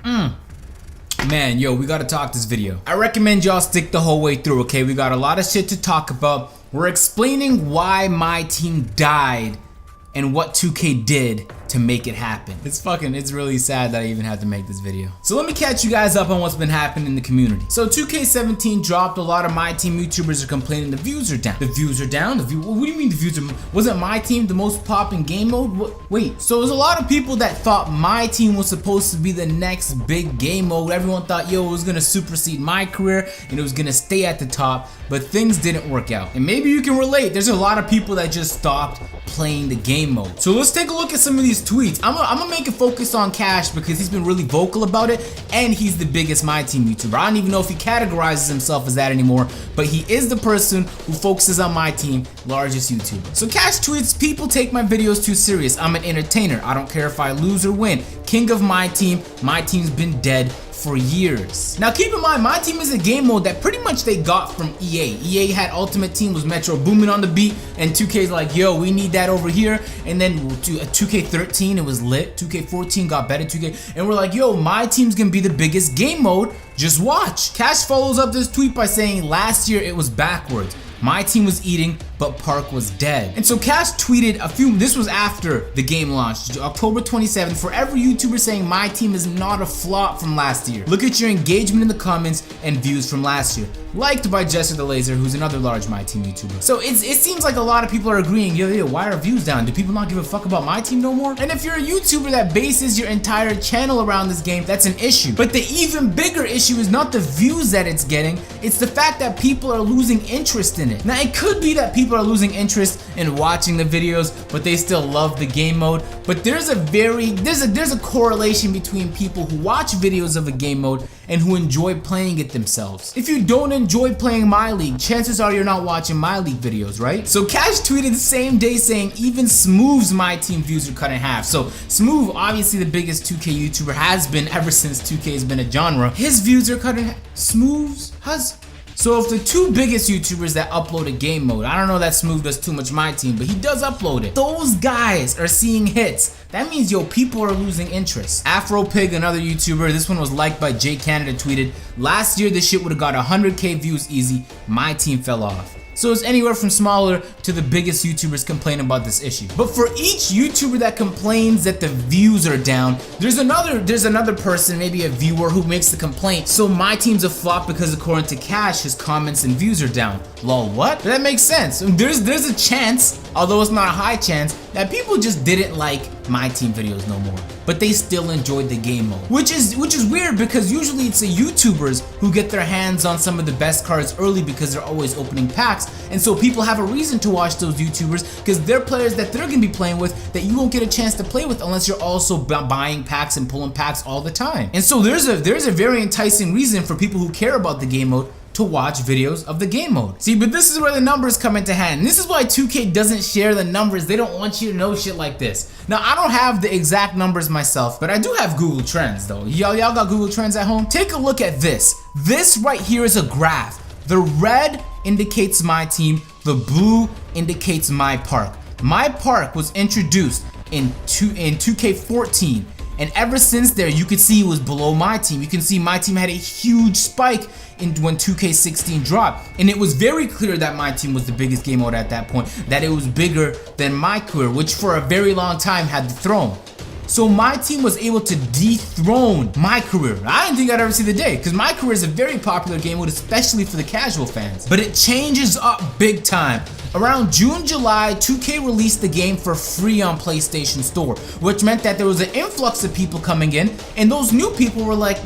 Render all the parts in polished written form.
Man, yo, we gotta talk this video. I recommend y'all stick the whole way through, okay? We got a lot of shit to talk about. We're explaining why Myteam died and what 2K did to make it happen. It's really sad that I even had to make this video. So let me catch you guys up on what's been happening in the community. So 2K17 dropped. A lot of Myteam YouTubers are complaining the views are down. The views are down? What do you mean the views are? Wasn't Myteam the most popping game mode? Wait, so there's a lot of people that thought Myteam was supposed to be the next big game mode. Everyone thought, yo, it was gonna supersede my career and it was gonna stay at the top, but things didn't work out. And maybe you can relate. There's a lot of people that just stopped playing the game mode. So let's take a look at some of these tweets. I'm gonna make a focus on Cash because he's been really vocal about it and he's the biggest Myteam YouTuber. I don't even know if he categorizes himself as that anymore, but he is the person who focuses on Myteam, largest YouTuber. So Cash tweets, people take my videos too serious. I'm an entertainer. I don't care if I lose or win. King of Myteam. Myteam's been dead for years. Now keep in mind, Myteam is a game mode that pretty much they got from EA. EA had Ultimate Team, was Metro Boomin on the beat, and 2K's like, yo, we need that over here. And then 2K13, it was lit. 2K14 got better, 2K, and we're like, yo, Myteam's gonna be the biggest game mode. Just watch. Cash follows up this tweet by saying, last year it was backwards. Myteam was eating, but Park was dead. And so Cash tweeted this was after the game launched, October 27th, for every YouTuber saying Myteam is not a flop from last year. Look at your engagement in the comments and views from last year. Liked by Jester the Laser, who's another large Myteam YouTuber. So it seems like a lot of people are agreeing, yo, why are views down? Do people not give a fuck about Myteam no more? And if you're a YouTuber that bases your entire channel around this game, that's an issue. But the even bigger issue is not the views that it's getting, it's the fact that people are losing interest in it. Now it could be that people are losing interest in watching the videos, but they still love the game mode. But there's a correlation between people who watch videos of a game mode and who enjoy playing it themselves. If you don't enjoy playing My League, chances are you're not watching My League videos, right? So Cash tweeted the same day saying even Smooth's Myteam views are cut in half. So Smooth, obviously the biggest 2K YouTuber, has been ever since 2K has been a genre. His views are cut in half. Smooth's has. So if the two biggest YouTubers that upload a game mode, I don't know that Smooth does too much Myteam, but he does upload it. Those guys are seeing hits. That means, yo, people are losing interest. AfroPig, another YouTuber, this one was liked by J Canada, tweeted, last year this shit would have got 100K views easy. Myteam fell off. So it's anywhere from smaller to the biggest YouTubers complaining about this issue. But for each YouTuber that complains that the views are down, there's another person, maybe a viewer, who makes the complaint. So Myteam's a flop because according to Cash, his comments and views are down. Lol, what? That makes sense. There's a chance, although it's not a high chance, that people just didn't like Myteam videos no more, but they still enjoyed the game mode, which is weird because usually it's the YouTubers who get their hands on some of the best cards early because they're always opening packs, and so people have a reason to watch those YouTubers because they're players that they're gonna be playing with that you won't get a chance to play with unless you're also buying packs and pulling packs all the time. And so there's a very enticing reason for people who care about the game mode to watch videos of the game mode. See, but this is where the numbers come into hand. And this is why 2K doesn't share the numbers. They don't want you to know shit like this. Now, I don't have the exact numbers myself, but I do have Google Trends though. Y'all got Google Trends at home? Take a look at this. This right here is a graph. The red indicates Myteam, the blue indicates MyPark. MyPark was introduced in 2K14. And ever since there, you could see it was below Myteam. You can see Myteam had a huge spike when 2K16 dropped. And it was very clear that Myteam was the biggest game mode at that point, that it was bigger than my career, which for a very long time had the throne. So Myteam was able to dethrone my career. I didn't think I'd ever see the day, because my career is a very popular game mode, especially for the casual fans. But it changes up big time. Around June, July, 2K released the game for free on PlayStation Store, which meant that there was an influx of people coming in, and those new people were like,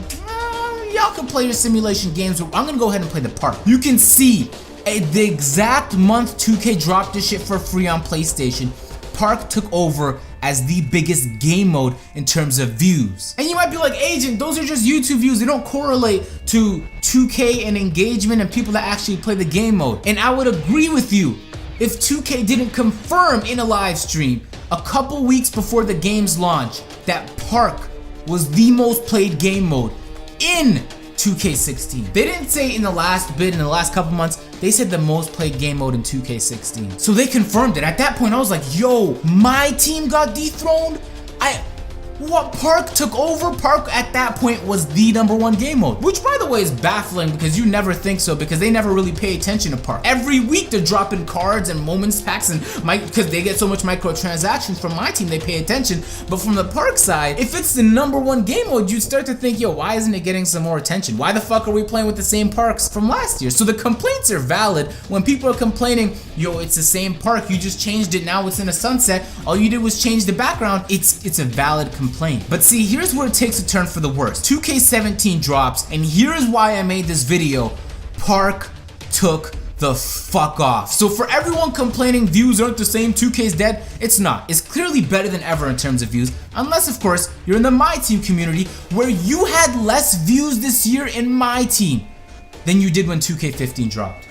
y'all can play your simulation games, but I'm gonna go ahead and play the park. You can see the exact month 2K dropped this shit for free on PlayStation, Park took over as the biggest game mode in terms of views. And you might be like, Agent, those are just YouTube views. They don't correlate to 2K and engagement and people that actually play the game mode. And I would agree with you if 2K didn't confirm in a live stream a couple weeks before the game's launch that Park was the most played game mode in 2K16. They didn't say in the last couple months, they said the most played game mode in 2K16. So they confirmed it. At that point, I was like, yo, Myteam got dethroned? what Park took over. Park at that point was the #1 game mode, which by the way is baffling because you never think so, because they never really pay attention to Park. Every week they're dropping cards and moments packs, and because they get so much microtransactions from my team, they pay attention. But from the Park side, if it's the #1 game mode, you start to think, yo, why isn't it getting some more attention? Why the fuck are we playing with the same parks from last year? So the complaints are valid. When people are complaining, yo, it's the same park, you just changed it, now it's in a sunset, all you did was change the background, it's a valid complaint. But see, here's where it takes a turn for the worse. 2K17 drops, and here's why I made this video. Park took the fuck off. So for everyone complaining views aren't the same, 2K's dead, it's not. It's clearly better than ever in terms of views, unless of course you're in the Myteam community, where you had less views this year in Myteam than you did when 2K15 dropped.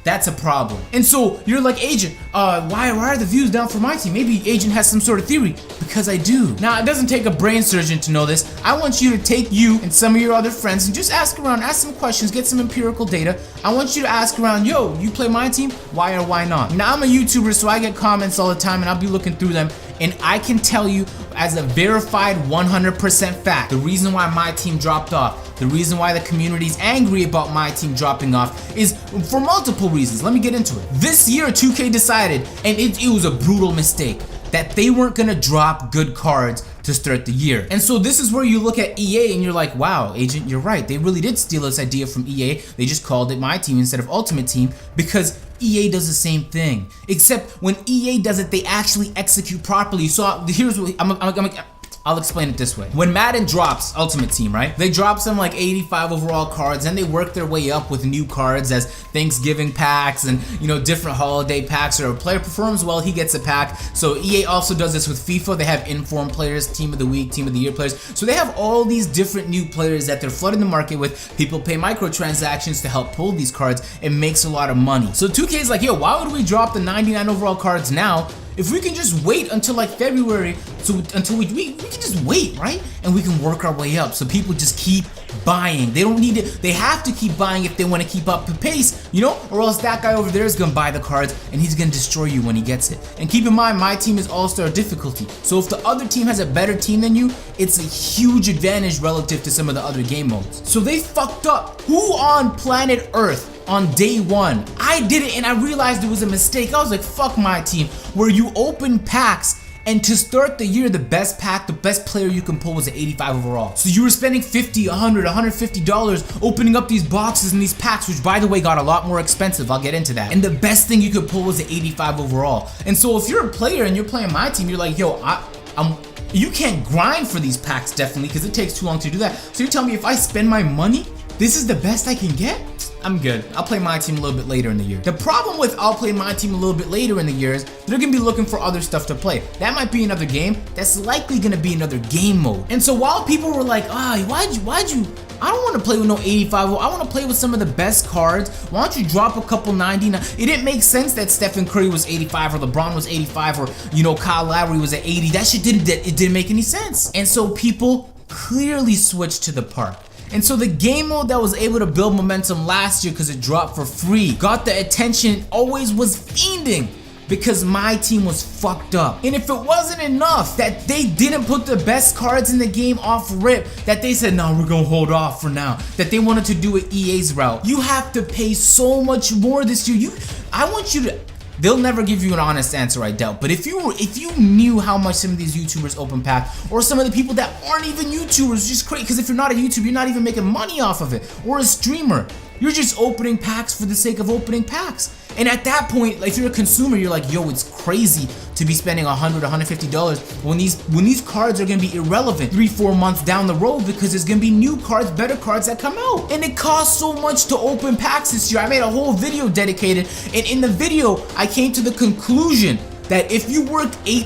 That's a problem. And so you're like, Agent, why are the views down for my team? Maybe Agent has some sort of theory. Because I do. Now, it doesn't take a brain surgeon to know this. I want you to take you and some of your other friends and just ask around, ask some questions, get some empirical data. I want you to ask around, yo, you play my team? Why or why not? Now, I'm a YouTuber, so I get comments all the time and I'll be looking through them. And I can tell you as a verified 100% fact, the reason why my team dropped off, the reason why the community's angry about my team dropping off is for multiple reasons. Let me get into it. This year, 2K decided, and it was a brutal mistake, that they weren't gonna drop good cards to start the year. And so this is where you look at EA and you're like, wow, Agent, you're right. They really did steal this idea from EA. They just called it My Team instead of Ultimate Team because EA does the same thing. Except when EA does it, they actually execute properly. So here's what I'll explain it this way. When Madden drops Ultimate Team, right? They drop some like 85 overall cards, and they work their way up with new cards as Thanksgiving packs and, you know, different holiday packs, or a player performs well, he gets a pack. So EA also does this with FIFA. They have informed players, Team of the Week, Team of the Year players. So they have all these different new players that they're flooding the market with. People pay microtransactions to help pull these cards. It makes a lot of money. So 2K is like, yo, why would we drop the 99 overall cards now if we can just wait until like February, until we can just wait, right? And we can work our way up. So people just keep buying. They don't need it. They have to keep buying if they want to keep up the pace, you know, or else that guy over there is gonna buy the cards and he's gonna destroy you when he gets it. And keep in mind, my team is all-star difficulty. So if the other team has a better team than you, it's a huge advantage relative to some of the other game modes. So they fucked up. Who on planet Earth on day one? I did it and I realized it was a mistake. I was like, fuck my team, where you open packs, and to start the year, the best pack, the best player you can pull was an 85 overall. So you were spending $50, $100, $150 opening up these boxes and these packs, which by the way got a lot more expensive. I'll get into that. And the best thing you could pull was an 85 overall. And so if you're a player and you're playing my team, you're like, yo, you can't grind for these packs definitely because it takes too long to do that. So you're telling me if I spend my money, this is the best I can get? I'm good. I'll play my team a little bit later in the year. The problem with I'll play my team a little bit later in the year is they're gonna be looking for other stuff to play. That might be another game. That's likely gonna be another game mode. And so while people were like, why'd you, I don't want to play with no 85. I want to play with some of the best cards. Why don't you drop a couple 99? It didn't make sense that Stephen Curry was 85 or LeBron was 85 or, you know, Kyle Lowry was at 80. That shit didn't make any sense. And so people clearly switched to the park. And so the game mode that was able to build momentum last year because it dropped for free, got the attention, always was fiending because my team was fucked up. And if it wasn't enough that they didn't put the best cards in the game off rip, that they said, no, we're gonna hold off for now, that they wanted to do it EA's route, you have to pay so much more this year. I want you to, they'll never give you an honest answer, I doubt. But if you knew how much some of these YouTubers open pack, or some of the people that aren't even YouTubers, just crazy. Because if you're not a YouTuber, you're not even making money off of it, or a streamer. You're just opening packs for the sake of opening packs. And at that point, like, if you're a consumer, you're like, yo, it's crazy to be spending $100, $150 when these cards are gonna be irrelevant 3-4 months down the road because there's gonna be new cards, better cards that come out. And it costs so much to open packs this year. I made a whole video dedicated, and in the video, I came to the conclusion that if you worked an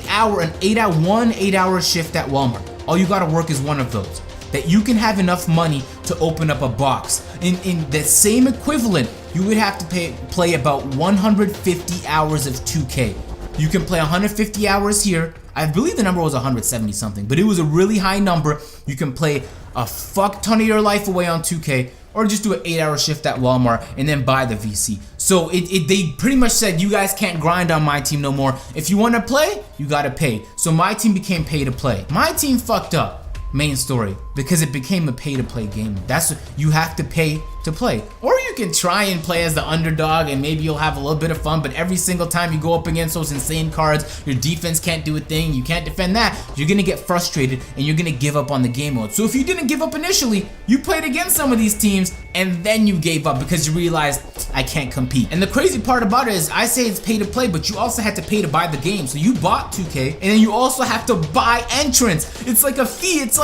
8-hour shift at Walmart, all you gotta work is one of those, that you can have enough money to open up a box. In the same equivalent, you would have to play about 150 hours of 2K. You can play 150 hours here. I believe the number was 170 something, but it was a really high number. You can play a fuck ton of your life away on 2K, or just do an 8-hour shift at Walmart and then buy the VC. So they pretty much said you guys can't grind on Myteam no more. If you want to play, you gotta pay. So Myteam became pay to play. Myteam fucked up. Main story, because it became a pay-to-play game. That's what you have to pay to play. Or you can try and play as the underdog and maybe you'll have a little bit of fun, but every single time you go up against those insane cards, your defense can't do a thing, you can't defend that, you're gonna get frustrated and you're gonna give up on the game mode. So if you didn't give up initially, you played against some of these teams and then you gave up because you realized, I can't compete. And the crazy part about it is, I say it's pay to play, but you also had to pay to buy the game. So you bought 2K and then you also have to buy entrance. It's like a fee. It's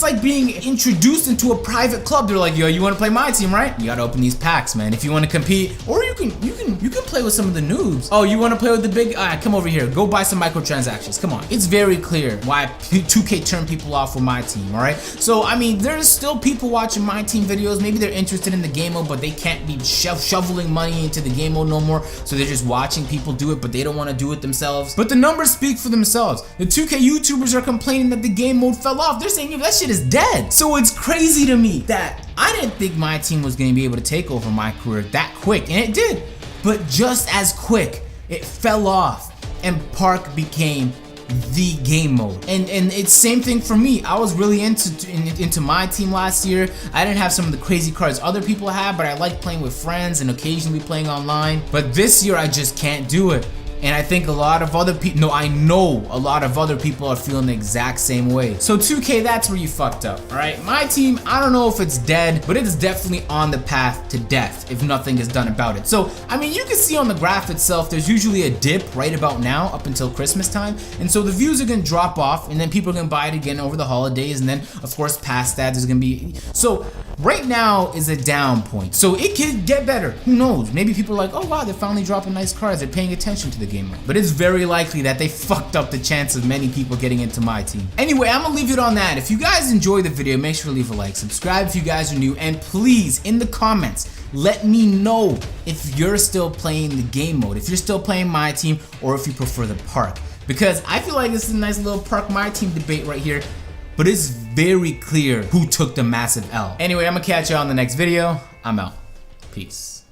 like being introduced into a private club. They're like, yo, you want to play my team, right? You gotta open these packs, man. If you want to compete, or you can play with some of the noobs. Oh, you want to play with the big? Come over here. Go buy some microtransactions. Come on. It's very clear why 2K turned people off with Myteam. All right. So I mean, there's still people watching Myteam videos. Maybe they're interested in the game mode, but they can't be shoveling money into the game mode no more. So they're just watching people do it, but they don't want to do it themselves. But the numbers speak for themselves. The 2K YouTubers are complaining that the game mode fell off. They're saying, yo, that shit is dead. So it's crazy to me that I didn't think Myteam was going to be able to take over my career that quick, and it did. But just as quick, it fell off, and Park became the game mode. And it's same thing for me. I was really into Myteam last year. I didn't have some of the crazy cards other people have, but I like playing with friends and occasionally playing online. But this year I just can't do it. And I think a lot of other people, no, I know a lot of other people are feeling the exact same way. So 2K, that's where you fucked up, all right? Myteam, I don't know if it's dead, but it's definitely on the path to death if nothing is done about it. So, I mean, you can see on the graph itself, there's usually a dip right about now up until Christmas time. And so the views are gonna drop off and then people are gonna buy it again over the holidays. And then of course, past that, there's gonna be, so right now is a down point. So it could get better, who knows? Maybe people are like, oh wow, they're finally dropping nice cards. They're paying attention to the game. But it's very likely that they fucked up the chance of many people getting into Myteam. Anyway, I'm gonna leave it on that. If you guys enjoyed the video, make sure to leave a like, subscribe if you guys are new, and please, in the comments, let me know if you're still playing the game mode, if you're still playing Myteam, or if you prefer the Park. Because I feel like this is a nice little Park Myteam debate right here, but it's very clear who took the massive L. Anyway, I'm gonna catch you on the next video. I'm out. Peace.